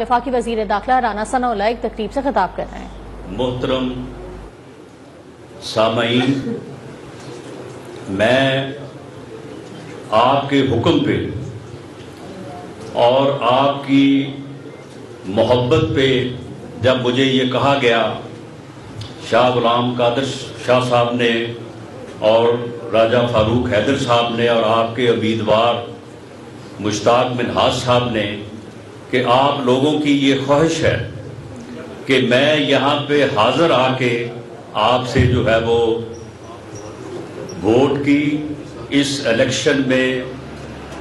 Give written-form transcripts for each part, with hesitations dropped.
وفاقی وزیر داخلہ رانا ثناءاللہ ایک تقریب سے خطاب کر رہے ہیں۔ محترم سامعین، میں آپ کے حکم پہ اور آپ کی محبت پہ جب مجھے یہ کہا گیا شاہ غلام قادر شاہ صاحب نے اور راجہ فاروق حیدر صاحب نے اور آپ کے امیدوار مشتاق منہاج صاحب نے کہ آپ لوگوں کی یہ خواہش ہے کہ میں یہاں پہ حاضر آ کے آپ سے جو ہے وہ ووٹ کی اس الیکشن میں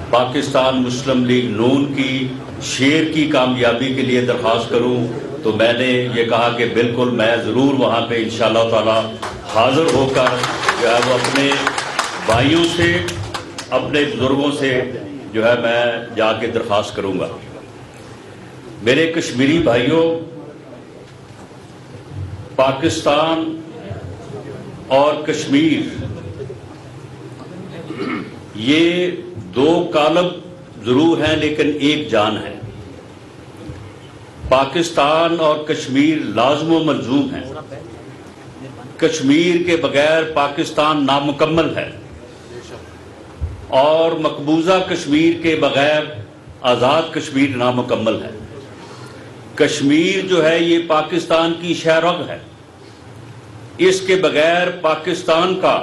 پاکستان مسلم لیگ نون کی شیر کی کامیابی کے لیے درخواست کروں، تو میں نے یہ کہا کہ بالکل میں ضرور وہاں پہ انشاءاللہ تعالی حاضر ہو کر جو ہے وہ اپنے بھائیوں سے اپنے بزرگوں سے جو ہے میں جا کے درخواست کروں گا۔ میرے کشمیری بھائیوں، پاکستان اور کشمیر یہ دو کالم ضرور ہیں لیکن ایک جان ہے۔ پاکستان اور کشمیر لازم و ملزوم ہیں۔ کشمیر کے بغیر پاکستان نامکمل ہے اور مقبوضہ کشمیر کے بغیر آزاد کشمیر نامکمل ہے۔ کشمیر جو ہے یہ پاکستان کی شہرگ ہے، اس کے بغیر پاکستان کا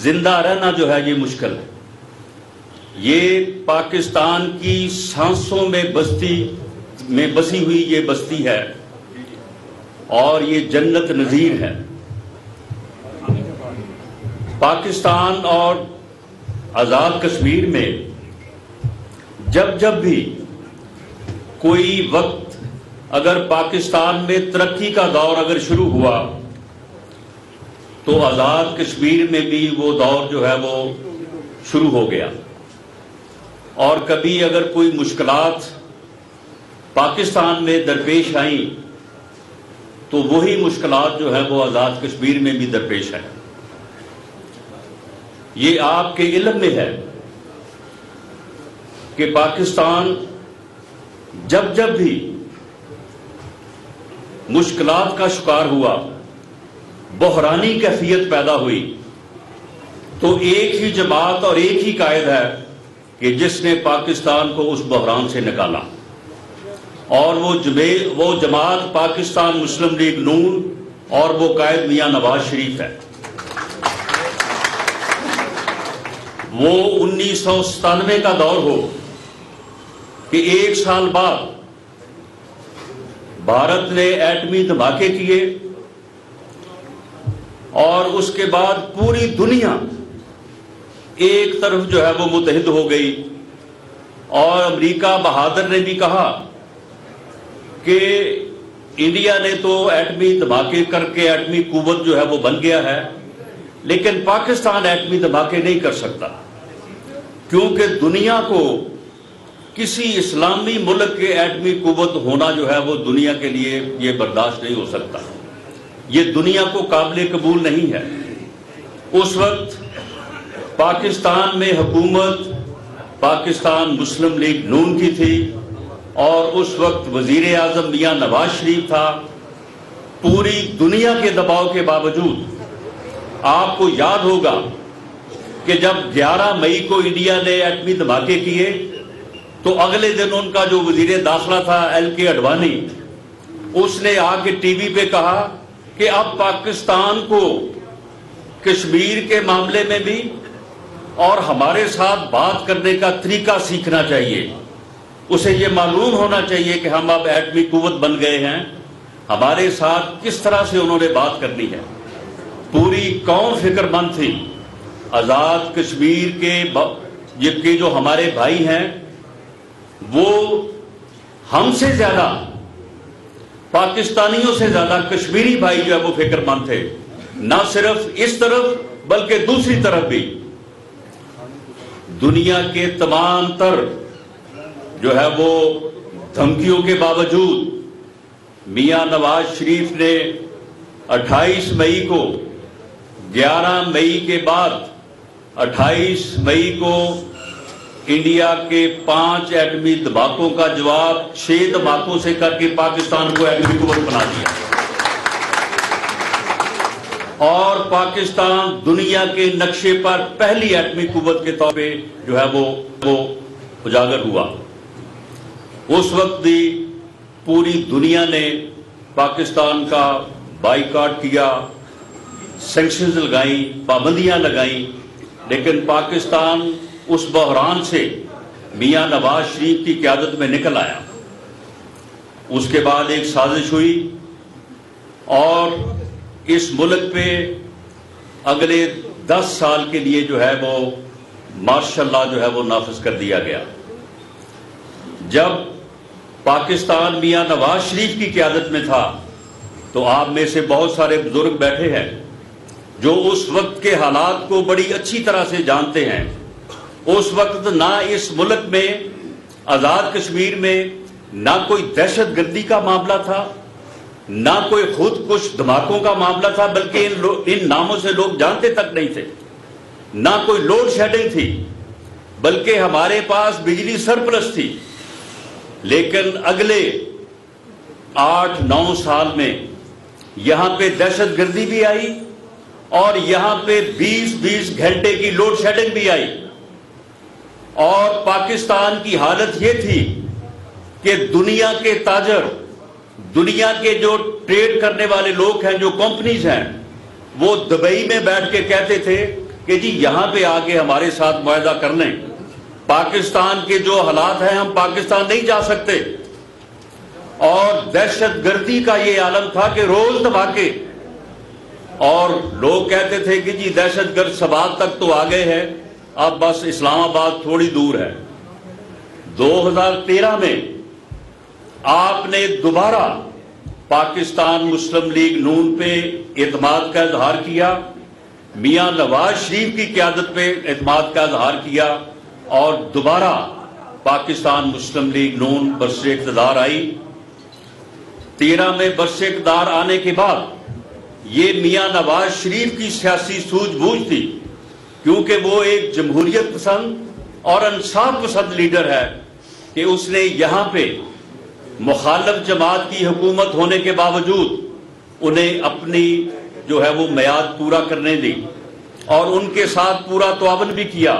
زندہ رہنا جو ہے یہ مشکل ہے۔ یہ پاکستان کی سانسوں میں بسی ہوئی یہ بستی ہے اور یہ جنت نظیر ہے۔ پاکستان اور آزاد کشمیر میں جب بھی کوئی وقت اگر پاکستان میں ترقی کا دور اگر شروع ہوا تو آزاد کشمیر میں بھی وہ دور جو ہے وہ شروع ہو گیا، اور کبھی اگر کوئی مشکلات پاکستان میں درپیش آئیں تو وہی مشکلات جو ہے وہ آزاد کشمیر میں بھی درپیش ہیں۔ یہ آپ کے علم میں ہے کہ پاکستان جب بھی مشکلات کا شکار ہوا، بحرانی کیفیت پیدا ہوئی، تو ایک ہی جماعت اور ایک ہی قائد ہے کہ جس نے پاکستان کو اس بحران سے نکالا، اور وہ جماعت پاکستان مسلم لیگ نون اور وہ قائد میاں نواز شریف ہے۔ وہ 1997 کا دور ہو کہ ایک سال بعد بھارت نے ایٹمی دھماکے کیے اور اس کے بعد پوری دنیا ایک طرف جو ہے وہ متحد ہو گئی، اور امریکہ بہادر نے بھی کہا کہ انڈیا نے تو ایٹمی دھماکے کر کے ایٹمی قوت جو ہے وہ بن گیا ہے، لیکن پاکستان ایٹمی دھماکے نہیں کر سکتا، کیونکہ دنیا کو کسی اسلامی ملک کے ایٹمی قوت ہونا جو ہے وہ دنیا کے لیے یہ برداشت نہیں ہو سکتا، یہ دنیا کو قابل قبول نہیں ہے۔ اس وقت پاکستان میں حکومت پاکستان مسلم لیگ نون کی تھی، اور اس وقت وزیر اعظم میاں نواز شریف تھا۔ پوری دنیا کے دباؤ کے باوجود آپ کو یاد ہوگا کہ جب 11 مئی کو انڈیا نے ایٹمی دھماکے کیے تو اگلے دن ان کا جو وزیر داخلہ تھا LK اڈوانی، اس نے آ کے ٹی وی پہ کہا کہ اب پاکستان کو کشمیر کے معاملے میں بھی اور ہمارے ساتھ بات کرنے کا طریقہ سیکھنا چاہیے، اسے یہ معلوم ہونا چاہیے کہ ہم اب ایٹمی قوت بن گئے ہیں، ہمارے ساتھ کس طرح سے انہوں نے بات کرنی ہے۔ پوری قوم فکر مند تھی۔ آزاد کشمیر کے جو ہمارے بھائی ہیں وہ ہم سے زیادہ، پاکستانیوں سے زیادہ کشمیری بھائی جو ہے وہ فکر مند تھے، نہ صرف اس طرف بلکہ دوسری طرف بھی۔ دنیا کے تمام تر جو ہے وہ دھمکیوں کے باوجود میاں نواز شریف نے 28 مئی کو 11 مئی کے بعد 28 مئی کو انڈیا کے 5 ایٹمی دھماکوں کا جواب 6 دھماکوں سے کر کے پاکستان کو ایٹمی قوت بنا دیا، اور پاکستان دنیا کے نقشے پر پہلی ایٹمی قوت کے طور پہ جو ہے وہ اجاگر ہوا۔ اس وقت بھی پوری دنیا نے پاکستان کا بائیکاٹ کیا، سینکشنز لگائیں، پابندیاں لگائیں، لیکن پاکستان اس بحران سے میاں نواز شریف کی قیادت میں نکل آیا۔ اس کے بعد ایک سازش ہوئی اور اس ملک پہ اگلے 10 سال کے لیے جو ہے وہ مارشل لا جو ہے وہ نافذ کر دیا گیا۔ جب پاکستان میاں نواز شریف کی قیادت میں تھا تو آپ میں سے بہت سارے بزرگ بیٹھے ہیں جو اس وقت کے حالات کو بڑی اچھی طرح سے جانتے ہیں۔ اس وقت نہ اس ملک میں آزاد کشمیر میں نہ کوئی دہشت گردی کا معاملہ تھا، نہ کوئی خود کش دھماکوں کا معاملہ تھا، بلکہ ان ناموں سے لوگ جانتے تک نہیں تھے۔ نہ کوئی لوڈ شیڈنگ تھی، بلکہ ہمارے پاس بجلی سرپلس تھی۔ لیکن اگلے 8-9 سال میں یہاں پہ دہشت گردی بھی آئی اور یہاں پہ 20 گھنٹے کی لوڈ شیڈنگ بھی آئی، اور پاکستان کی حالت یہ تھی کہ دنیا کے تاجر، دنیا کے جو ٹریڈ کرنے والے لوگ ہیں، جو کمپنیز ہیں، وہ دبئی میں بیٹھ کے کہتے تھے کہ جی یہاں پہ آگے ہمارے ساتھ معاہدہ کر لیں، پاکستان کے جو حالات ہیں ہم پاکستان نہیں جا سکتے۔ اور دہشت گردی کا یہ عالم تھا کہ روز دھماکے، اور لوگ کہتے تھے کہ جی دہشت گرد سوات تک تو آ گئے ہیں، اب بس اسلام آباد تھوڑی دور ہے۔ 2013 میں آپ نے دوبارہ پاکستان مسلم لیگ نون پہ اعتماد کا اظہار کیا، میاں نواز شریف کی قیادت پہ اعتماد کا اظہار کیا، اور دوبارہ پاکستان مسلم لیگ نون برسر اقتدار آئی۔ 13 میں برسر اقتدار آنے کے بعد یہ میاں نواز شریف کی سیاسی سوجھ بوجھ تھی، کیونکہ وہ ایک جمہوریت پسند اور انصاف پسند لیڈر ہے، کہ اس نے یہاں پہ مخالف جماعت کی حکومت ہونے کے باوجود انہیں اپنی جو ہے وہ میعاد پورا کرنے دی اور ان کے ساتھ پورا تعاون بھی کیا۔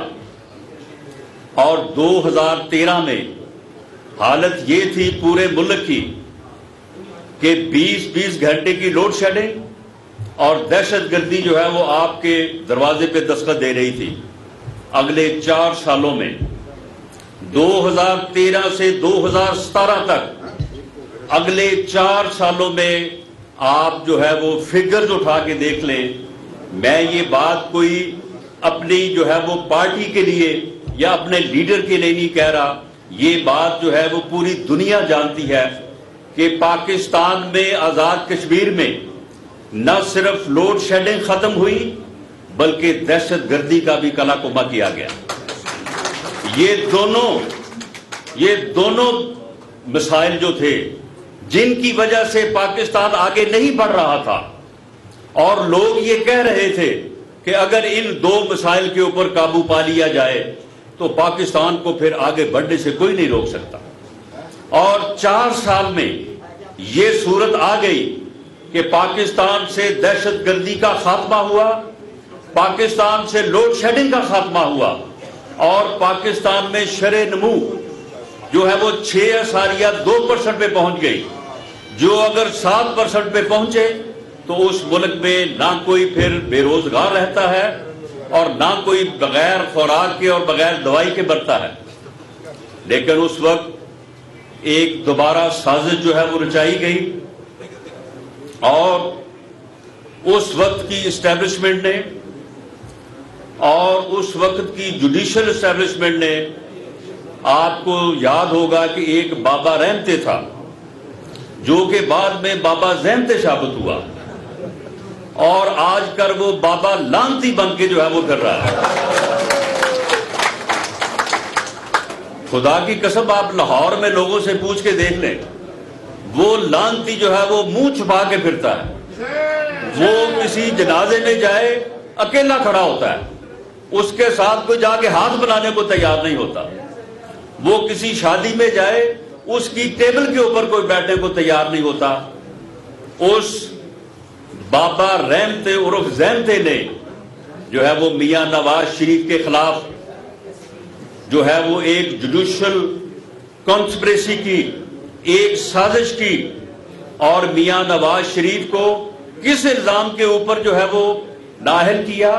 اور 2013 میں حالت یہ تھی پورے ملک کی کہ 20 گھنٹے کی لوڈ شیڈنگ اور دہشت گردی جو ہے وہ آپ کے دروازے پہ دستخط دے رہی تھی۔ اگلے 4 سالوں میں 2013 سے 2017 تک اگلے 4 سالوں میں آپ جو ہے وہ فگرز اٹھا کے دیکھ لیں۔ میں یہ بات کوئی اپنی جو ہے وہ پارٹی کے لیے یا اپنے لیڈر کے لیے نہیں کہہ رہا، یہ بات جو ہے وہ پوری دنیا جانتی ہے کہ پاکستان میں آزاد کشمیر میں نہ صرف لوڈ شیڈنگ ختم ہوئی بلکہ دہشت گردی کا بھی کلا کما کیا گیا۔ یہ دونوں مسائل جو تھے جن کی وجہ سے پاکستان آگے نہیں بڑھ رہا تھا، اور لوگ یہ کہہ رہے تھے کہ اگر ان 2 مسائل کے اوپر قابو پا لیا جائے تو پاکستان کو پھر آگے بڑھنے سے کوئی نہیں روک سکتا۔ اور 4 سال میں یہ صورت آ گئی کہ پاکستان سے دہشت گردی کا خاتمہ ہوا، پاکستان سے لوڈ شیڈنگ کا خاتمہ ہوا، اور پاکستان میں شرح نمو جو ہے وہ 6.2% پہ پہنچ گئی، جو اگر 7% پہ پہنچے تو اس ملک میں نہ کوئی پھر بے روزگار رہتا ہے اور نہ کوئی بغیر خوراک کے اور بغیر دوائی کے برتا ہے۔ لیکن اس وقت ایک دوبارہ سازش جو ہے وہ رچائی گئی، اور اس وقت کی اسٹیبلشمنٹ نے اور اس وقت کی جوڈیشل اسٹیبلشمنٹ نے، آپ کو یاد ہوگا کہ ایک بابا رحمتے تھا جو کہ بعد میں بابا زحمتے ثابت ہوا، اور آج کر وہ بابا لانتی بن کے جو ہے وہ کر رہا ہے۔ خدا کی قسم آپ لاہور میں لوگوں سے پوچھ کے دیکھ لیں، وہ لانتی جو ہے وہ منہ چھپا کے پھرتا ہے، وہ کسی جنازے میں جائے اکیلا کھڑا ہوتا ہے، اس کے ساتھ کوئی جا کے ہاتھ بنانے کو تیار نہیں ہوتا۔ وہ کسی شادی میں جائے اس کی ٹیبل کے اوپر کوئی بیٹھنے کو تیار نہیں ہوتا. اس بابا رحمتے عرف زینتے نے جو ہے وہ میاں نواز شریف کے خلاف جو ہے وہ ایک جوڈیشل کانسپریسی کی، ایک سازش کی، اور میاں نواز شریف کو کس الزام کے اوپر جو ہے وہ نااہل کیا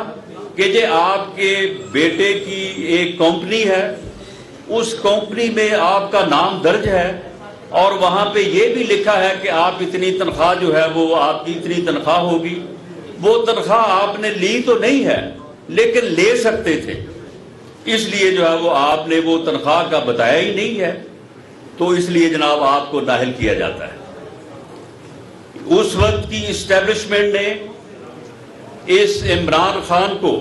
کہ یہ آپ کے بیٹے کی ایک کمپنی ہے، اس کمپنی میں آپ کا نام درج ہے اور وہاں پہ یہ بھی لکھا ہے کہ آپ اتنی تنخواہ جو ہے وہ آپ کی اتنی تنخواہ ہوگی. وہ تنخواہ آپ نے لی تو نہیں ہے لیکن لے سکتے تھے، اس لیے جو ہے وہ آپ نے وہ تنخواہ کا بتایا ہی نہیں ہے، تو اس لیے جناب آپ کو نااہل کیا جاتا ہے. اس وقت کی اسٹیبلشمنٹ نے اس عمران خان کو،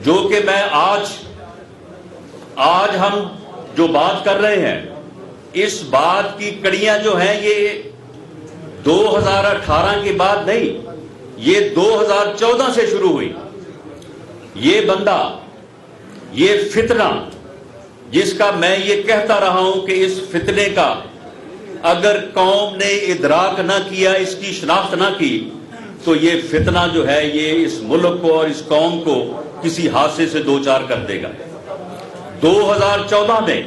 جو کہ میں آج ہم جو بات کر رہے ہیں، اس بات کی کڑیاں جو ہیں یہ 2018 کے بعد نہیں، یہ 2014 سے شروع ہوئی. یہ بندہ، یہ فتنہ جس کا میں یہ کہتا رہا ہوں کہ اس فتنے کا اگر قوم نے ادراک نہ کیا، اس کی شناخت نہ کی، تو یہ فتنہ جو ہے یہ اس ملک کو اور اس قوم کو کسی حادثے سے دوچار کر دے گا. 2014 میں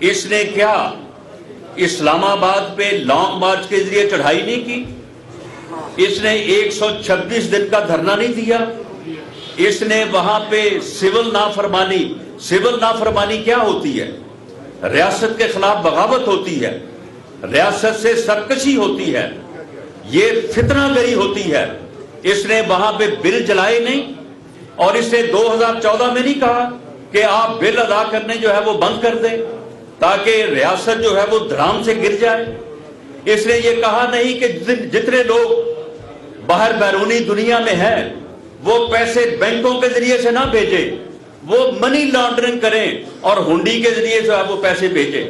اس نے کیا اسلام آباد پہ لانگ مارچ کے ذریعے چڑھائی نہیں کی، اس نے 126 دن کا دھرنا نہیں دیا، اس نے وہاں پہ سول نافرمانی کیا ہوتی ہے؟ ریاست کے خلاف بغاوت ہوتی ہے، ریاست سے سرکشی ہوتی ہے، یہ فتنہ گری ہوتی ہے. اس نے وہاں پہ بل جلائے نہیں، اور اس نے 2014 میں نہیں کہا کہ آپ بل ادا کرنے جو ہے وہ بند کر دیں تاکہ ریاست جو ہے وہ دھڑام سے گر جائے. اس نے یہ کہا نہیں کہ جتنے لوگ باہر بیرونی دنیا میں ہیں وہ پیسے بینکوں کے ذریعے سے نہ بھیجیں، وہ منی لانڈرنگ کریں اور ہنڈی کے ذریعے جو ہے وہ پیسے بھیجیں.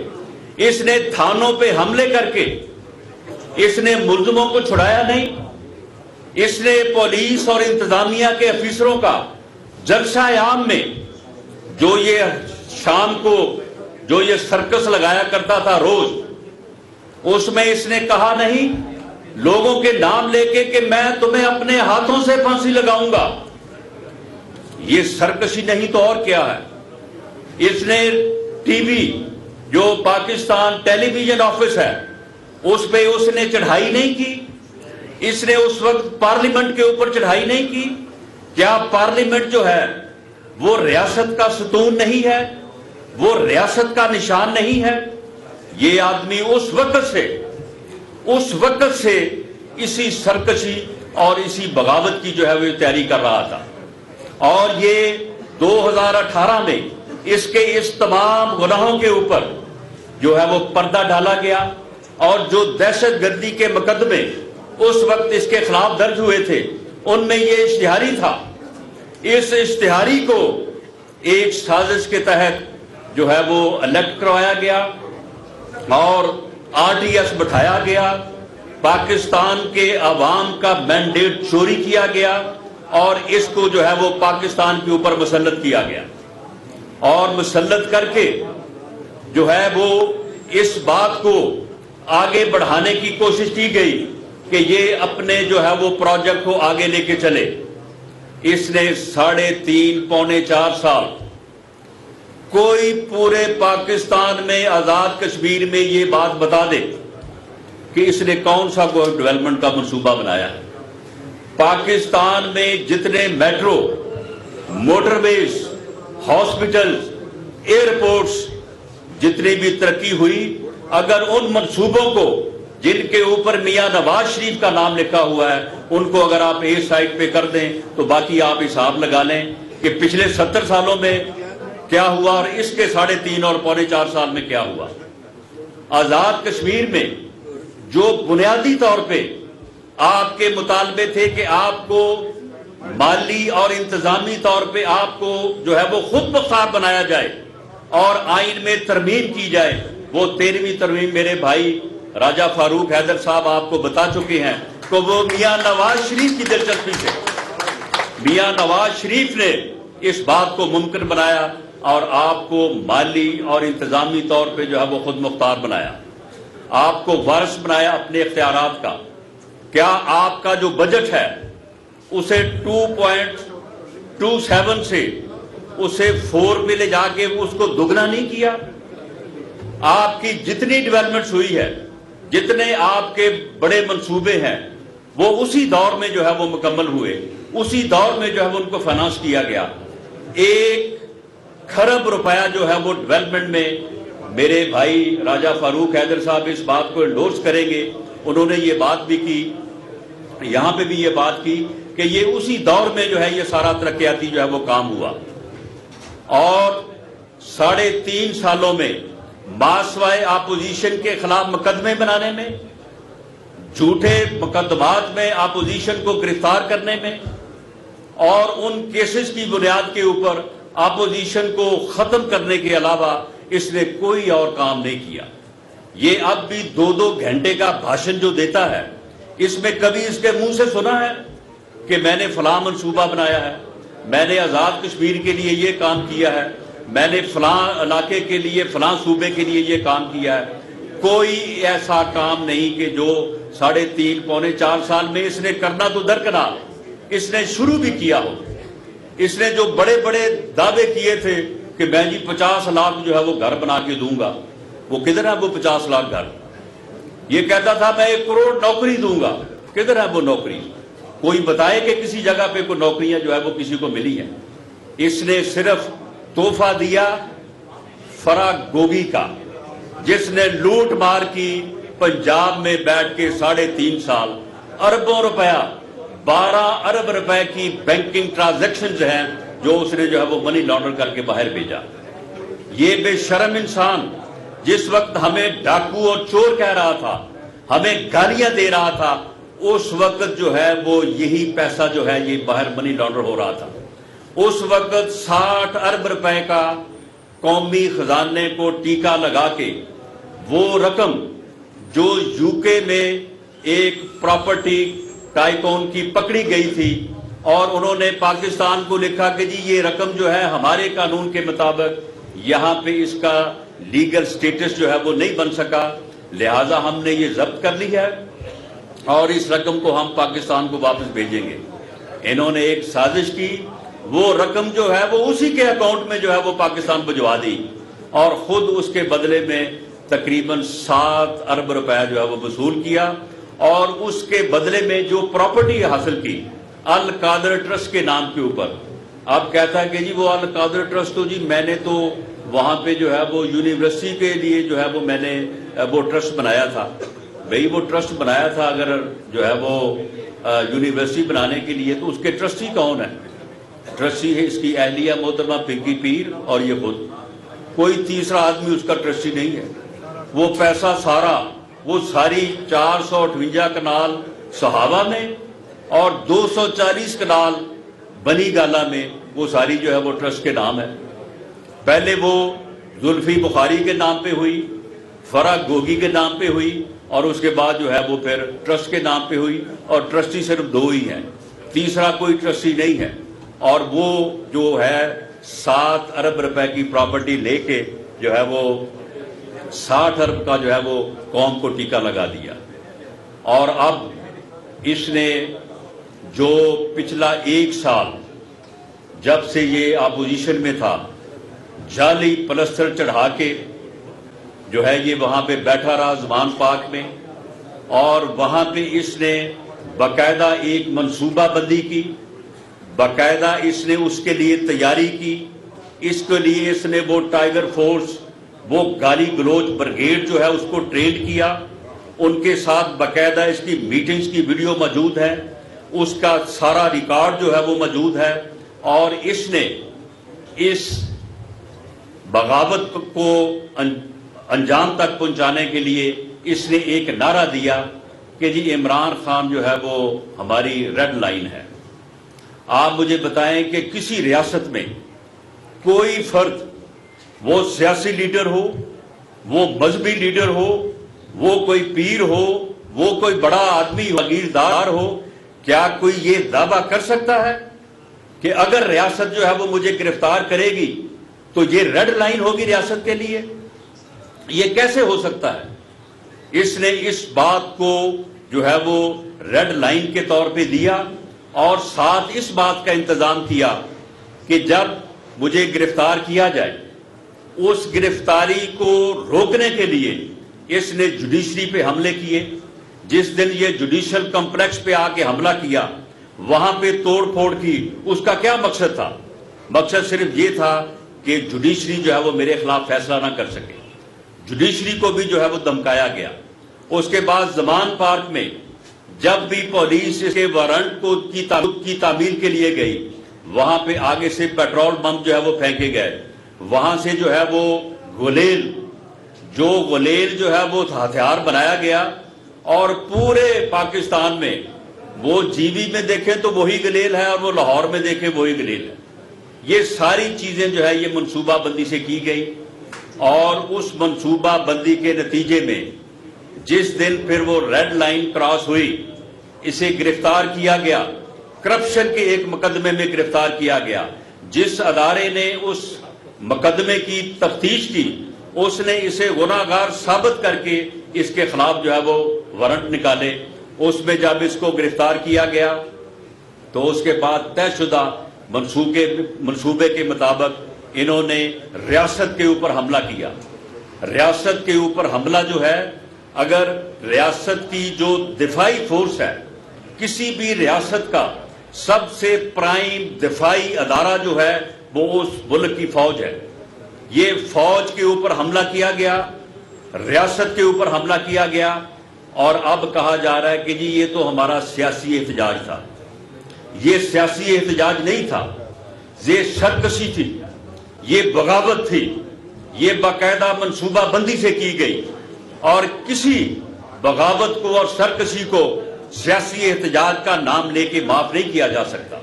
اس نے تھانوں پہ حملے کر کے اس نے ملزموں کو چھڑایا نہیں. اس نے پولیس اور انتظامیہ کے افیسروں کا جلسہ عام میں جو یہ شام کو جو یہ سرکس لگایا کرتا تھا روز، اس میں اس نے کہا نہیں لوگوں کے نام لے کے کہ میں تمہیں اپنے ہاتھوں سے پھانسی لگاؤں گا. یہ سرکشی نہیں تو اور کیا ہے. اس نے ٹی وی جو پاکستان ٹیلی ویژن آفس ہے اس پہ اس نے چڑھائی نہیں کی. اس نے اس وقت پارلیمنٹ کے اوپر چڑھائی نہیں کی. کیا پارلیمنٹ جو ہے وہ ریاست کا ستون نہیں ہے؟ وہ ریاست کا نشان نہیں ہے؟ یہ آدمی اس وقت سے اسی سرکشی اور اسی بغاوت کی جو ہے وہ تیاری کر رہا تھا. اور یہ 2018 میں اس کے اس تمام گناہوں کے اوپر جو ہے وہ پردہ ڈالا گیا، اور جو دہشت گردی کے مقدمے اس وقت اس کے خلاف درج ہوئے تھے ان میں یہ اشتہاری تھا. اس اشتہاری کو ایک سازش کے تحت جو ہے وہ الیکٹ کروایا گیا اور RTS بٹھایا گیا، پاکستان کے عوام کا مینڈیٹ چوری کیا گیا اور اس کو جو ہے وہ پاکستان کے اوپر مسلط کیا گیا، اور مسلط کر کے جو ہے وہ اس بات کو آگے بڑھانے کی کوشش کی گئی کہ یہ اپنے جو ہے وہ پروجیکٹ کو آگے لے کے چلے. اس نے 3.5 پونے 4 سال کوئی پورے پاکستان میں آزاد کشمیر میں یہ بات بتا دے کہ اس نے کون سا کوئی ڈیولپمنٹ کا منصوبہ بنایا ہے. پاکستان میں جتنے میٹرو، موٹر ویز، ہاسپٹلز، ایئرپورٹس، جتنی بھی ترقی ہوئی، اگر ان منصوبوں کو جن کے اوپر میاں نواز شریف کا نام لکھا ہوا ہے ان کو اگر آپ ایک سائٹ پہ کر دیں تو باقی آپ حساب لگا لیں کہ پچھلے 70 سالوں میں کیا ہوا اور اس کے 3.5 اور پونے 4 سال میں کیا ہوا. آزاد کشمیر میں جو بنیادی طور پہ آپ کے مطالبے تھے کہ آپ کو مالی اور انتظامی طور پہ آپ کو جو ہے وہ خود مختار بنایا جائے اور آئین میں ترمیم کی جائے، وہ 13ویں ترمیم میرے بھائی راجہ فاروق حیدر صاحب آپ کو بتا چکے ہیں کہ وہ میاں نواز شریف کی دلچسپی سے، میاں نواز شریف نے اس بات کو ممکن بنایا اور آپ کو مالی اور انتظامی طور پہ جو ہے وہ خود مختار بنایا، آپ کو وارث بنایا اپنے اختیارات کا۔ کیا آپ کا جو بجٹ ہے اسے 2.27 سے اسے 4 پہ لے جا کے اس کو دگنا نہیں کیا؟ آپ کی جتنی ڈیولپمنٹس ہوئی ہے، جتنے آپ کے بڑے منصوبے ہیں، وہ اسی دور میں جو ہے وہ مکمل ہوئے، اسی دور میں جو ہے وہ ان کو فائنانس کیا گیا۔ 1 کھرب روپیہ جو ہے وہ ڈیولپمنٹ میں، میرے بھائی راجہ فاروق حیدر صاحب اس بات کو انڈورس کریں گے، انہوں نے یہ بات بھی کی، یہاں پہ بھی یہ بات کی کہ یہ اسی دور میں جو ہے یہ سارا ترقیاتی جو ہے وہ کام ہوا۔ اور 3.5 سالوں میں ماسوائے اپوزیشن کے خلاف مقدمے بنانے میں، جھوٹے مقدمات میں اپوزیشن کو گرفتار کرنے میں، اور ان کیسز کی بنیاد کے اوپر اپوزیشن کو ختم کرنے کے علاوہ اس نے کوئی اور کام نہیں کیا۔ یہ اب بھی 2 گھنٹے کا بھاشن جو دیتا ہے، اس میں کبھی اس کے منہ سے سنا ہے کہ میں نے فلاں منصوبہ بنایا ہے، میں نے آزاد کشمیر کے لیے یہ کام کیا ہے، میں نے فلاں علاقے کے لیے فلاں صوبے کے لیے یہ کام کیا ہے؟ کوئی ایسا کام نہیں کہ جو 3.5 پونے 4 سال میں اس نے کرنا تو درکنار اس نے شروع بھی کیا ہو۔ اس نے جو بڑے بڑے دعوے کیے تھے کہ میں جی 50 لاکھ جو ہے وہ گھر بنا کے دوں گا، وہ کدھر ہے وہ 50 لاکھ گھر؟ یہ کہتا تھا میں 1 کروڑ نوکری دوں گا، کدھر ہے وہ نوکری؟ کوئی بتائے کہ کسی جگہ پہ کوئی نوکریاں جو ہے وہ کسی کو ملی ہیں؟ اس نے صرف تحفہ دیا فرا گوگی کا، جس نے لوٹ مار کی پنجاب میں بیٹھ کے 3.5 سال، اربوں روپیہ 12 ارب روپے کی بینکنگ ٹرانزیکشنز ہیں جو اس نے جو ہے وہ منی لانڈر کر کے باہر بھیجا۔ یہ بے شرم انسان جس وقت ہمیں ڈاکو اور چور کہہ رہا تھا، ہمیں گالیاں دے رہا تھا، اس وقت جو ہے وہ یہی پیسہ جو ہے یہ باہر منی لانڈر ہو رہا تھا۔ اس وقت 60 ارب روپے کا قومی خزانے کو ٹیکا لگا کے وہ رقم جو UK میں ایک پراپرٹی ٹائکون کی پکڑی گئی تھی، اور انہوں نے پاکستان کو لکھا کہ جی یہ رقم جو ہے ہمارے قانون کے مطابق یہاں پہ اس کا لیگل سٹیٹس جو ہے وہ نہیں بن سکا، لہٰذا ہم نے یہ ضبط کر لی ہے اور اس رقم کو ہم پاکستان کو واپس بھیجیں گے۔ انہوں نے ایک سازش کی، وہ رقم جو ہے وہ اسی کے اکاؤنٹ میں جو ہے وہ پاکستان بھجوا دی، اور خود اس کے بدلے میں تقریباً 7 ارب روپے جو ہے وہ وصول کیا، اور اس کے بدلے میں جو پراپرٹی حاصل کی القادر ٹرسٹ کے نام کے اوپر۔ اب کہتا ہے کہ جی وہ القادر ٹرسٹ تو جی میں نے تو وہاں پہ جو ہے وہ یونیورسٹی کے لیے جو ہے وہ میں نے وہ ٹرسٹ بنایا تھا۔ بھئی وہ ٹرسٹ بنایا تھا اگر جو ہے وہ یونیورسٹی بنانے کے لیے، تو اس کے ٹرسٹی کون ہے؟ ٹرسٹی ہے اس کی اہلیہ محترمہ پنکی پیر اور یہ خود، کوئی تیسرا آدمی اس کا ٹرسٹی نہیں ہے۔ وہ پیسہ سارا، وہ ساری 458 کنال صحابہ میں اور 240 کنال بنی گالا میں، وہ ساری جو ہے وہ ٹرسٹ کے نام ہے۔ پہلے وہ زلفی بخاری کے نام پہ ہوئی، فرا گوگی کے نام پہ ہوئی، اور اس کے بعد جو ہے وہ پھر ٹرسٹ کے نام پہ ہوئی، اور ٹرسٹی صرف 2 ہی ہیں، تیسرا کوئی ٹرسٹی نہیں ہے۔ اور وہ جو ہے 7 ارب روپے کی پراپرٹی لے کے جو ہے وہ 60 ارب کا جو ہے وہ قوم کو ٹیکا لگا دیا۔ اور اب اس نے جو پچھلا 1 سال جب سے یہ اپوزیشن میں تھا، جعلی پلستر چڑھا کے جو ہے یہ وہاں پہ بیٹھا رہا زمان پاک میں، اور وہاں پہ اس نے باقاعدہ ایک منصوبہ بندی کی، باقاعدہ اس نے اس کے لیے تیاری کی، اس کے لیے اس نے وہ ٹائیگر فورس، وہ گالی گلوچ بریگیڈ جو ہے اس کو ٹرین کیا، ان کے ساتھ باقاعدہ اس کی میٹنگز کی ویڈیو موجود ہے، اس کا سارا ریکارڈ جو ہے وہ موجود ہے، اور اس نے اس بغاوت کو انجام تک پہنچانے کے لیے اس نے ایک نعرہ دیا کہ جی عمران خان جو ہے وہ ہماری ریڈ لائن ہے۔ آپ مجھے بتائیں کہ کسی ریاست میں کوئی فرد، وہ سیاسی لیڈر ہو، وہ مذہبی لیڈر ہو، وہ کوئی پیر ہو، وہ کوئی بڑا آدمی وزیردار ہو، کیا کوئی یہ دعویٰ کر سکتا ہے کہ اگر ریاست جو ہے وہ مجھے گرفتار کرے گی تو یہ ریڈ لائن ہوگی ریاست کے لیے؟ یہ کیسے ہو سکتا ہے؟ اس نے اس بات کو جو ہے وہ ریڈ لائن کے طور پہ دیا اور ساتھ اس بات کا انتظام کیا کہ جب مجھے گرفتار کیا جائے اس گرفتاری کو روکنے کے لیے اس نے جوڈیشری پہ حملے کیے. جس دن یہ جوڈیشل کمپلیکس پہ آ کے حملہ کیا وہاں پہ توڑ پھوڑ کی. اس کا کیا مقصد تھا؟ مقصد صرف یہ تھا کہ جوڈیشری جو ہے وہ میرے خلاف فیصلہ نہ کر سکے. جوڈیشری کو بھی جو ہے وہ دمکایا گیا. اس کے بعد زمان پارک میں جب بھی پولیس اس کے وارنٹ کو کی تعمیل کے لیے گئی وہاں پہ آگے سے پیٹرول بم جو ہے وہ پھینکے گئے. وہاں سے جو ہے وہ غلیل جو ہے وہ ہتھیار بنایا گیا اور پورے پاکستان میں وہ جی بی میں دیکھیں تو وہی غلیل ہے اور وہ لاہور میں دیکھیں وہی غلیل ہے. یہ ساری چیزیں جو ہے یہ منصوبہ بندی سے کی گئی اور اس منصوبہ بندی کے نتیجے میں جس دن پھر وہ ریڈ لائن کراس ہوئی اسے گرفتار کیا گیا. کرپشن کے ایک مقدمے میں گرفتار کیا گیا. جس ادارے نے اس مقدمے کی تفتیش کی اس نے اسے گناہگار ثابت کر کے اس کے خلاف جو ہے وہ وارنٹ نکالے. اس میں جب اس کو گرفتار کیا گیا تو اس کے بعد طے شدہ منصوبے کے مطابق انہوں نے ریاست کے اوپر حملہ کیا. ریاست کے اوپر حملہ جو ہے اگر ریاست کی جو دفاعی فورس ہے کسی بھی ریاست کا سب سے پرائم دفاعی ادارہ جو ہے وہ اس ملک کی فوج ہے. یہ فوج کے اوپر حملہ کیا گیا, ریاست کے اوپر حملہ کیا گیا اور اب کہا جا رہا ہے کہ جی یہ تو ہمارا سیاسی احتجاج تھا. یہ سیاسی احتجاج نہیں تھا, یہ سرکشی تھی, یہ بغاوت تھی, یہ باقاعدہ منصوبہ بندی سے کی گئی اور کسی بغاوت کو اور سرکشی کو سیاسی احتجاج کا نام لے کے معاف نہیں کیا جا سکتا.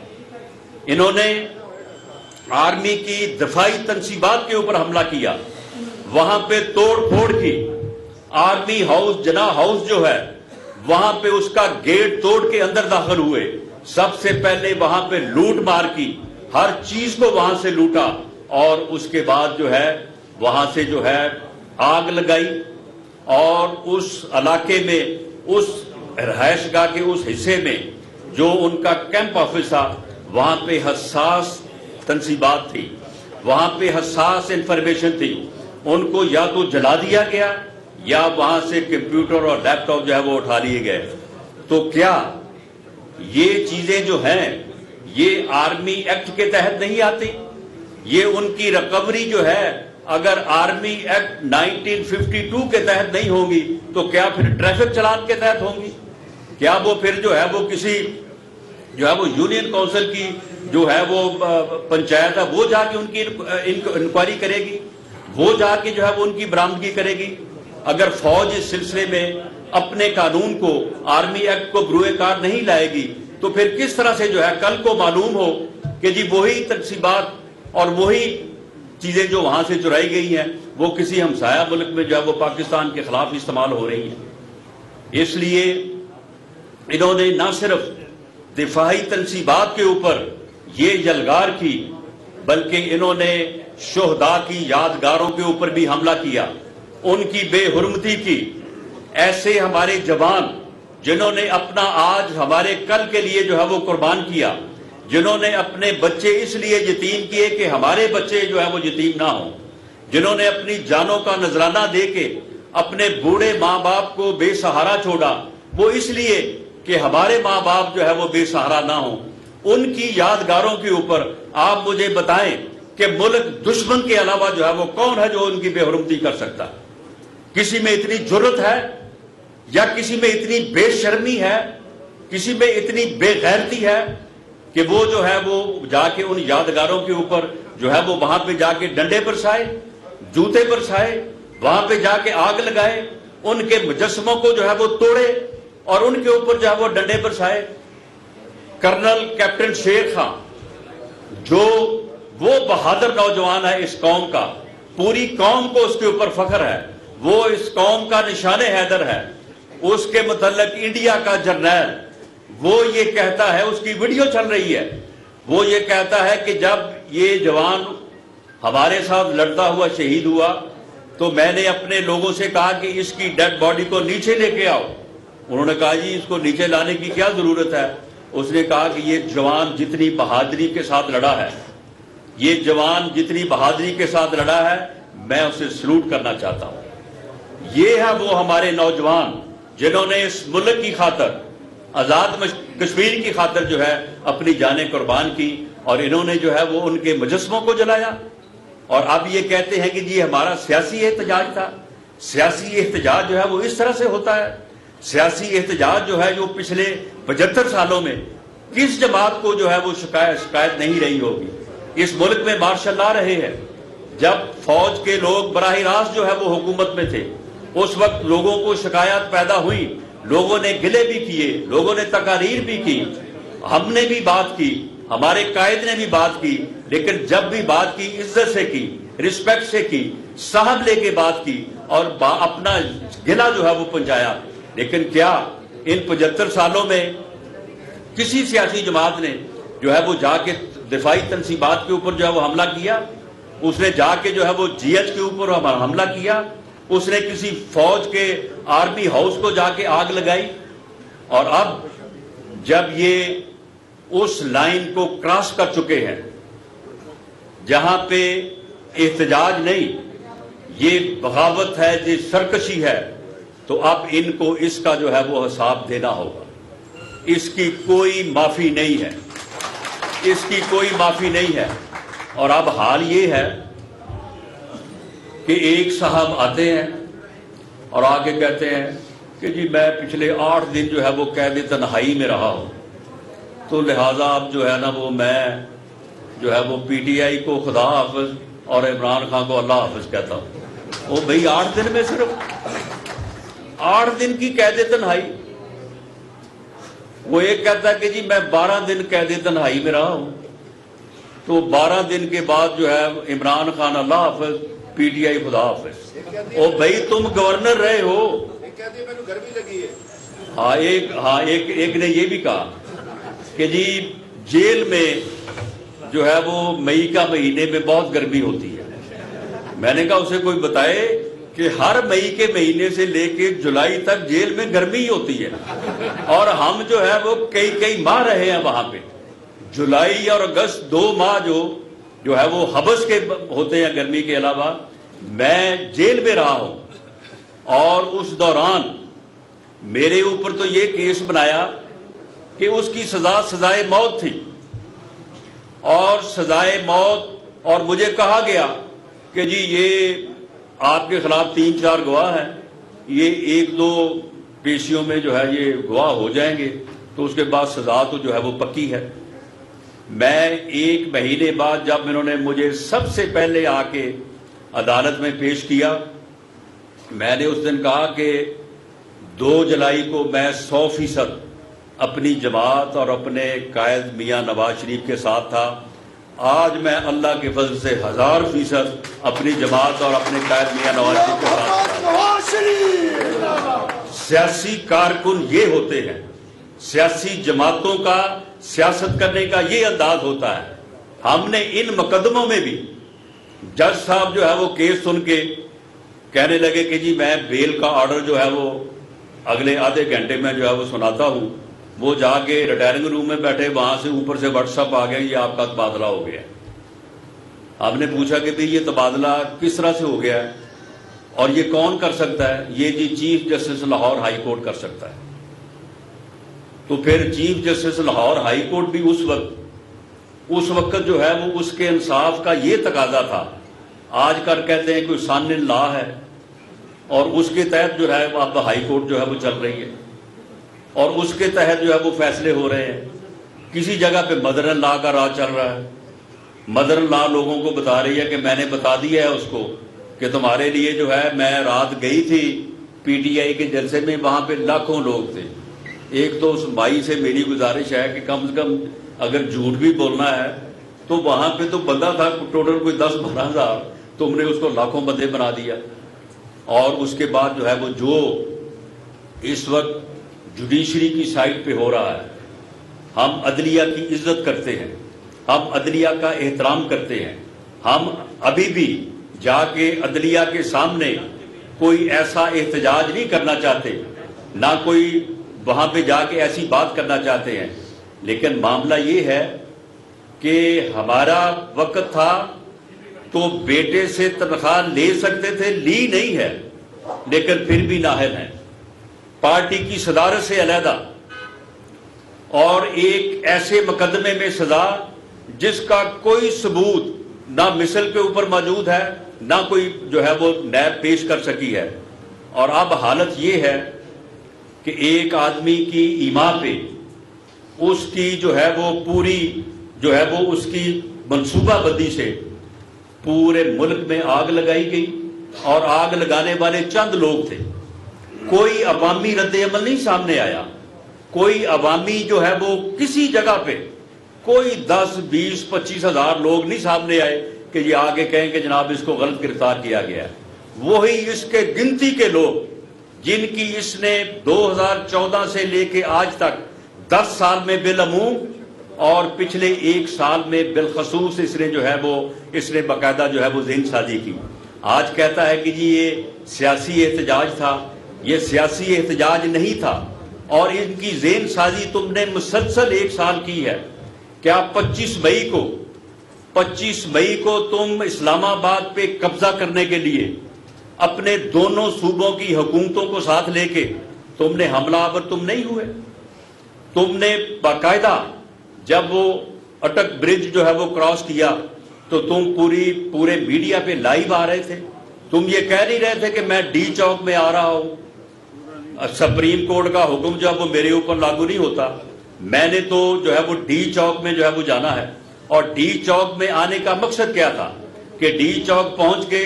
انہوں نے آرمی کی دفاعی تنصیبات کے اوپر حملہ کیا, وہاں پہ توڑ پھوڑ کی. آرمی ہاؤس جناح ہاؤس جو ہے وہاں پہ اس کا گیٹ توڑ کے اندر داخل ہوئے. سب سے پہلے وہاں پہ لوٹ مار کی, ہر چیز کو وہاں سے لوٹا اور اس کے بعد جو ہے وہاں سے جو ہے آگ لگائی اور اس علاقے میں اس رہائش گاہ کے اس حصے میں جو ان کا کیمپ آفس تھا وہاں پہ حساس تنصیبات تھی, وہاں پہ حساس انفارمیشن تھی. ان کو یا تو جلا دیا گیا یا وہاں سے کمپیوٹر اور لیپ ٹاپ جو ہے وہ اٹھا لیے گئے. تو کیا یہ چیزیں جو ہیں یہ آرمی ایکٹ کے تحت نہیں آتی؟ یہ ان کی ریکوری جو ہے اگر آرمی ایکٹ 1952 کے تحت نہیں ہوگی تو کیا پھر ٹریفک چلان کے تحت ہوں گی؟ کیا وہ پھر جو ہے وہ کسی جو ہے وہ یونین کونسل کی جو ہے وہ پنچایت ہے وہ جا کے ان کی انکوائری کرے گی, وہ جا کے جو ہے وہ ان کی برآمدگی کرے گی؟ اگر فوج اس سلسلے میں اپنے قانون کو آرمی ایکٹ کو بروئے کار نہیں لائے گی تو پھر کس طرح سے جو ہے کل کو معلوم ہو کہ جی وہی تنصیبات اور وہی چیزیں جو وہاں سے چرائی گئی ہیں وہ کسی ہمسایہ ملک میں جو ہے وہ پاکستان کے خلاف استعمال ہو رہی ہیں. اس لیے انہوں نے نہ صرف دفاعی تنصیبات کے اوپر یہ یلغار کی بلکہ انہوں نے شہداء کی یادگاروں کے اوپر بھی حملہ کیا, ان کی بے حرمتی کی. ایسے ہمارے جوان جنہوں نے اپنا آج ہمارے کل کے لیے جو ہے وہ قربان کیا, جنہوں نے اپنے بچے اس لیے یتیم کیے کہ ہمارے بچے جو ہے وہ یتیم نہ ہوں, جنہوں نے اپنی جانوں کا نذرانہ دے کے اپنے بوڑھے ماں باپ کو بے سہارا چھوڑا وہ اس لیے کہ ہمارے ماں باپ جو ہے وہ بے سہارا نہ ہوں. ان کی یادگاروں کے اوپر آپ مجھے بتائیں کہ ملک دشمن کے علاوہ جو ہے وہ کون ہے جو ان کی بے حرمتی کر سکتا؟ کسی میں اتنی جرت ہے یا کسی میں اتنی بے شرمی ہے, کسی میں اتنی بے غیرتی ہے کہ وہ جو ہے وہ جا کے ان یادگاروں کے اوپر جو ہے وہ وہاں پہ جا کے ڈنڈے برسائے, جوتے برسائے, وہاں پہ جا کے آگ لگائے, ان کے مجسموں کو جو ہے وہ توڑے اور ان کے اوپر جو ہے وہ ڈنڈے برسائے. کرنل کیپٹن شیر خان جو وہ بہادر نوجوان ہے اس قوم کا, پوری قوم کو اس کے اوپر فخر ہے, وہ اس قوم کا نشان حیدر ہے. اس کے متعلق انڈیا کا جرنیل وہ یہ کہتا ہے, اس کی ویڈیو چل رہی ہے, وہ یہ کہتا ہے کہ جب یہ جوان ہمارے ساتھ لڑتا ہوا شہید ہوا تو میں نے اپنے لوگوں سے کہا کہ اس کی ڈیڈ باڈی کو نیچے لے کے آؤ. انہوں نے کہا جی اس کو نیچے لانے کی کیا ضرورت ہے. اس نے کہا کہ یہ جوان جتنی بہادری کے ساتھ لڑا ہے، یہ جوان جتنی بہادری کے ساتھ لڑا ہے، میں اسے سلوٹ کرنا چاہتا ہوں. یہ ہے وہ ہمارے نوجوان جنہوں نے اس ملک کی خاطر، آزاد کشمیر کی خاطر جو ہے اپنی جانیں قربان کی، اور انہوں نے جو ہے وہ ان کے مجسموں کو جلایا. اور اب یہ کہتے ہیں کہ جی ہمارا سیاسی احتجاج تھا. سیاسی احتجاج جو ہے وہ اس طرح سے ہوتا ہے. سیاسی احتجاج جو ہے جو پچھلے 75 سالوں میں کس جماعت کو جو ہے وہ شکایت نہیں رہی ہوگی. اس ملک میں مارشل لا رہے ہیں. جب فوج کے لوگ براہ راست جو ہے وہ حکومت میں تھے، اس وقت لوگوں کو شکایات پیدا ہوئی، لوگوں نے گلے بھی کیے، لوگوں نے تقاریر بھی کی، ہم نے بھی بات کی، ہمارے قائد نے بھی بات کی. لیکن جب بھی بات کی عزت سے کی، رسپیکٹ سے کی، صاحب لے کے بات کی اور اپنا گلہ جو ہے وہ پہنچایا. لیکن کیا ان 75 سالوں میں کسی سیاسی جماعت نے جو ہے وہ جا کے دفاعی تنصیبات کے اوپر جو ہے وہ حملہ کیا؟ اس نے جا کے جو ہے وہ جی ایچ کے اوپر حملہ کیا؟ اس نے کسی فوج کے آرمی ہاؤس کو جا کے آگ لگائی؟ اور اب جب یہ اس لائن کو کراس کر چکے ہیں جہاں پہ احتجاج نہیں، یہ بغاوت ہے، یہ سرکشی ہے، تو اب ان کو اس کا جو ہے وہ حساب دینا ہوگا. اس کی کوئی معافی نہیں ہے، اس کی کوئی معافی نہیں ہے. اور اب حال یہ ہے کہ ایک صاحب آتے ہیں اور آگے کہتے ہیں کہ جی میں پچھلے 8 دن جو ہے وہ قید تنہائی میں رہا ہوں، تو لہٰذا اب جو ہے نا وہ میں جو ہے وہ پی ٹی آئی کو خدا حافظ اور عمران خان کو اللہ حافظ کہتا ہوں. وہ بھئی 8 دن میں صرف 8 دن کی قید تنہائی. وہ ایک کہتا ہے کہ جی میں 12 دن قید تنہائی میں رہا ہوں، تو 12 دن کے بعد جو ہے عمران خان اللہ حافظ، پی ٹی آئی خدا حافظ. او بھائی تم گورنر رہے ہو. ہاں ایک نے یہ بھی کہا کہ جی جیل میں جو ہے وہ مئی کا مہینے میں بہت گرمی ہوتی ہے. میں نے کہا اسے کوئی بتائے کہ ہر مئی کے مہینے سے لے کے جولائی تک جیل میں گرمی ہی ہوتی ہے، اور ہم جو ہے وہ کئی ماہ رہے ہیں وہاں پہ. جولائی اور اگست 2 ماہ جو ہے وہ حبس کے ہوتے ہیں گرمی کے علاوہ. میں جیل میں رہا ہوں، اور اس دوران میرے اوپر تو یہ کیس بنایا کہ اس کی سزائے موت تھی، اور سزائے موت، اور مجھے کہا گیا کہ جی یہ آپ کے خلاف 3-4 گواہ ہیں، یہ 1-2 پیشیوں میں جو ہے یہ گواہ ہو جائیں گے تو اس کے بعد سزا تو جو ہے وہ پکی ہے. میں 1 مہینے بعد جب انہوں نے مجھے سب سے پہلے آ کے عدالت میں پیش کیا، میں نے اس دن کہا کہ 2 جولائی کو میں 100% اپنی جماعت اور اپنے قائد میاں نواز شریف کے ساتھ تھا. آج میں اللہ کے فضل سے 1000% اپنی جماعت اور اپنے قائد میاں نواز شریف کے ساتھ. سیاسی کارکن یہ ہوتے ہیں، سیاسی جماعتوں کا سیاست کرنے کا یہ انداز ہوتا ہے. ہم نے ان مقدموں میں بھی جج صاحب جو ہے وہ کیس سن کے کہنے لگے کہ جی میں بیل کا آرڈر جو ہے وہ اگلے آدھے گھنٹے میں جو ہے وہ سناتا ہوں. وہ جا کے ریٹائرنگ روم میں بیٹھے، وہاں سے اوپر سے واٹس ایپ آ گیا یہ آپ کا تبادلہ ہو گیا. ہم نے پوچھا کہ بھئی یہ تبادلہ کس طرح سے ہو گیا ہے اور یہ کون کر سکتا ہے؟ یہ جی chief justice Lahore high court کر سکتا ہے. تو پھر chief justice Lahore high court بھی اس وقت جو ہے وہ اس کے انصاف کا یہ تقاضا تھا. آج کل کہتے ہیں کوئی سان لا ہے، اور اس کے تحت جو ہے اب ہائی کورٹ جو ہے وہ چل رہی ہے، اور اس کے تحت جو ہے وہ فیصلے ہو رہے ہیں. کسی جگہ پہ مدر لا کا راج چل رہا ہے. مدر لا لوگوں کو بتا رہی ہے کہ میں نے بتا دیا ہے اس کو کہ تمہارے لیے جو ہے میں رات گئی تھی پی ٹی آئی کے جلسے میں، وہاں پہ لاکھوں لوگ تھے. ایک تو اس مائی سے میری گزارش ہے کہ کم سے کم اگر جھوٹ بھی بولنا ہے تو وہاں پہ تو بندہ تھا ٹوٹل کوئی 10-12 ہزار، تم نے اس کو لاکھوں بندے بنا دیا. اور اس کے بعد جو ہے وہ جو اس وقت جوڈیشری کی سائٹ پہ ہو رہا ہے، ہم عدلیہ کی عزت کرتے ہیں، ہم عدلیہ کا احترام کرتے ہیں، ہم ابھی بھی جا کے عدلیہ کے سامنے کوئی ایسا احتجاج نہیں کرنا چاہتے، نہ کوئی وہاں پہ جا کے ایسی بات کرنا چاہتے ہیں. لیکن معاملہ یہ ہے کہ ہمارا وقت تھا تو بیٹے سے تنخواہ لے سکتے تھے، لی نہیں ہے، لیکن پھر بھی نااہل ہیں. پارٹی کی صدارت سے علیحدہ اور ایک ایسے مقدمے میں سزا جس کا کوئی ثبوت نہ مثل کے اوپر موجود ہے، نہ کوئی جو ہے وہ نیب پیش کر سکی ہے. اور اب حالت یہ ہے کہ ایک آدمی کی ایما پہ اس کی جو ہے وہ پوری جو ہے وہ اس کی منصوبہ بندی سے پورے ملک میں آگ لگائی گئی، اور آگ لگانے والے چند لوگ تھے. کوئی عوامی رد عمل نہیں سامنے آیا، کوئی عوامی جو ہے وہ کسی جگہ پہ کوئی 10 20 25 ہزار لوگ نہیں سامنے آئے کہ یہ آگے کہیں کہ جناب اس کو غلط گرفتار کیا گیا ہے. وہی اس کے گنتی کے لوگ جن کی اس نے 2014 سے لے کے آج تک 10 سال میں بالعموم اور پچھلے 1 سال میں بالخصوص اس نے باقاعدہ جو ہے وہ ذہن سازی کی. آج کہتا ہے کہ جی یہ سیاسی احتجاج تھا. یہ سیاسی احتجاج نہیں تھا، اور ان کی ذہن سازی تم نے مسلسل 1 سال کی ہے. کیا 25 مئی کو تم اسلام آباد پہ قبضہ کرنے کے لیے اپنے دونوں صوبوں کی حکومتوں کو ساتھ لے کے تم نے حملہ آور تم نہیں ہوئے؟ تم نے باقاعدہ جب وہ اٹک برج جو ہے وہ کراس کیا تو تم پورے میڈیا پہ لائیو آ رہے تھے. تم یہ کہہ نہیں رہے تھے کہ میں ڈی چوک میں آ رہا ہوں، سپریم کورٹ کا حکم جو ہے وہ میرے اوپر لاگو نہیں ہوتا. میں نے تو جو ہے وہ ڈی چوک میں جو ہے وہ جانا ہے. اور ڈی چوک میں آنے کا مقصد کیا تھا کہ ڈی چوک پہنچ کے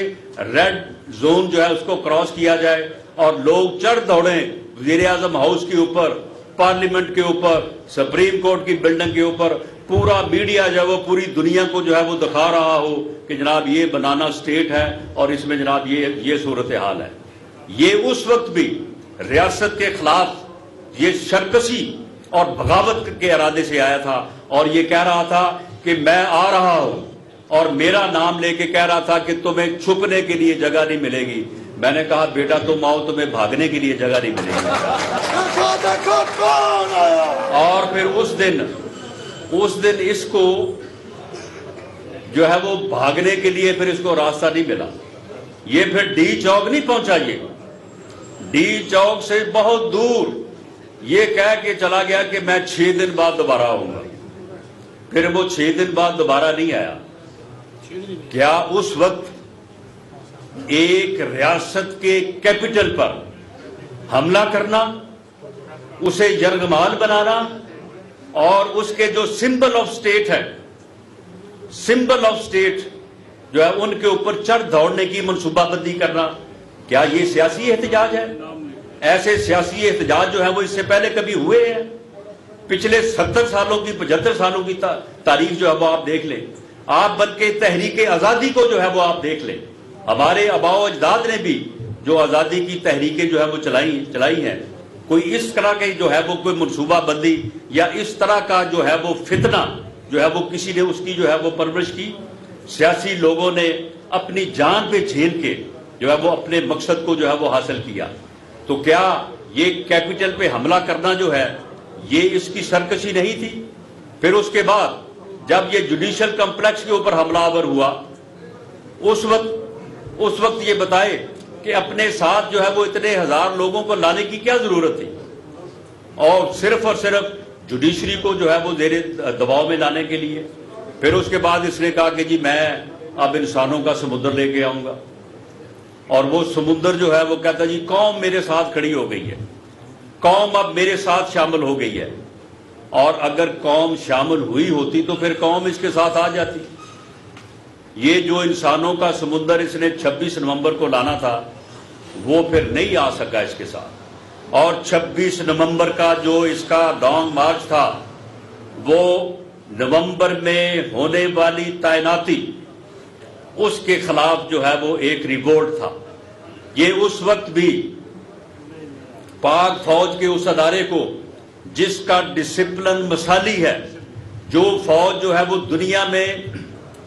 ریڈ زون جو ہے اس کو کراس کیا جائے اور لوگ چڑھ دوڑیں وزیر اعظم ہاؤس کے اوپر، پارلیمنٹ کے اوپر، سپریم کورٹ کی بلڈنگ کے اوپر. پورا میڈیا جو ہے وہ پوری دنیا کو جو ہے وہ دکھا رہا ہو کہ جناب یہ بنانا اسٹیٹ ہے اور اس میں جناب یہ صورتحال ہے. یہ اس وقت بھی ریاست کے خلاف یہ شرکسی اور بغاوت کے ارادے سے آیا تھا، اور یہ کہہ رہا تھا کہ میں آ رہا ہوں، اور میرا نام لے کے کہہ رہا تھا کہ تمہیں چھپنے کے لیے جگہ نہیں ملے گی. میں نے کہا بیٹا تم آؤ، تمہیں بھاگنے کے لیے جگہ نہیں ملے گی. اور پھر اس دن اس کو جو ہے وہ بھاگنے کے لیے پھر اس کو راستہ نہیں ملا. یہ پھر ڈی چوک نہیں پہنچا، یہ ڈی چوک سے بہت دور یہ کہہ کے چلا گیا کہ میں 6 دن بعد دوبارہ آؤں گا. پھر وہ 6 دن بعد دوبارہ نہیں آیا. کیا اس وقت ایک ریاست کے کیپٹل پر حملہ کرنا، اسے یرغمال بنانا، اور اس کے جو سمبل آف سٹیٹ ہے، سمبل آف سٹیٹ جو ہے ان کے اوپر چڑھ دوڑنے کی منصوبہ بندی کرنا، کیا یہ سیاسی احتجاج ہے؟ ایسے سیاسی احتجاج جو ہے وہ اس سے پہلے کبھی ہوئے ہیں؟ پچھلے 70 سالوں کی 75 سالوں کی تاریخ جو ہے وہ آپ دیکھ لیں. آپ بلکہ تحریک آزادی کو جو ہے وہ آپ دیکھ لیں. ہمارے آباء و اجداد نے بھی جو آزادی کی تحریکیں جو ہے وہ چلائی ہیں، کوئی اس طرح کے جو ہے وہ کوئی منصوبہ بندی یا اس طرح کا جو ہے وہ فتنہ جو ہے وہ کسی نے اس کی جو ہے وہ پرورش کی؟ سیاسی لوگوں نے اپنی جان پہ جھیل کے جو ہے وہ اپنے مقصد کو جو ہے وہ حاصل کیا. تو کیا یہ کیپٹل پہ حملہ کرنا جو ہے یہ اس کی سرکشی نہیں تھی؟ پھر اس کے بعد جب یہ جوڈیشل کمپلیکس کے اوپر حملہ آور ہوا، اس وقت یہ بتائے کہ اپنے ساتھ جو ہے وہ اتنے ہزار لوگوں کو لانے کی کیا ضرورت تھی، اور صرف جوڈیشری کو جو ہے وہ زیر دباؤ میں لانے کے لیے. پھر اس کے بعد اس نے کہا کہ جی میں اب انسانوں کا سمندر لے کے آؤں گا، اور وہ سمندر جو ہے وہ کہتا جی قوم میرے ساتھ کھڑی ہو گئی ہے، قوم اب میرے ساتھ شامل ہو گئی ہے. اور اگر قوم شامل ہوئی ہوتی تو پھر قوم اس کے ساتھ آ جاتی. یہ جو انسانوں کا سمندر اس نے 26 نومبر کو لانا تھا وہ پھر نہیں آ سکا اس کے ساتھ. اور 26 نومبر کا جو اس کا لانگ مارچ تھا وہ نومبر میں ہونے والی تعیناتی، اس کے خلاف جو ہے وہ ایک ریوولٹ تھا. یہ اس وقت بھی پاک فوج کے اس ادارے کو جس کا ڈسپلن مثالی ہے، جو فوج جو ہے وہ دنیا میں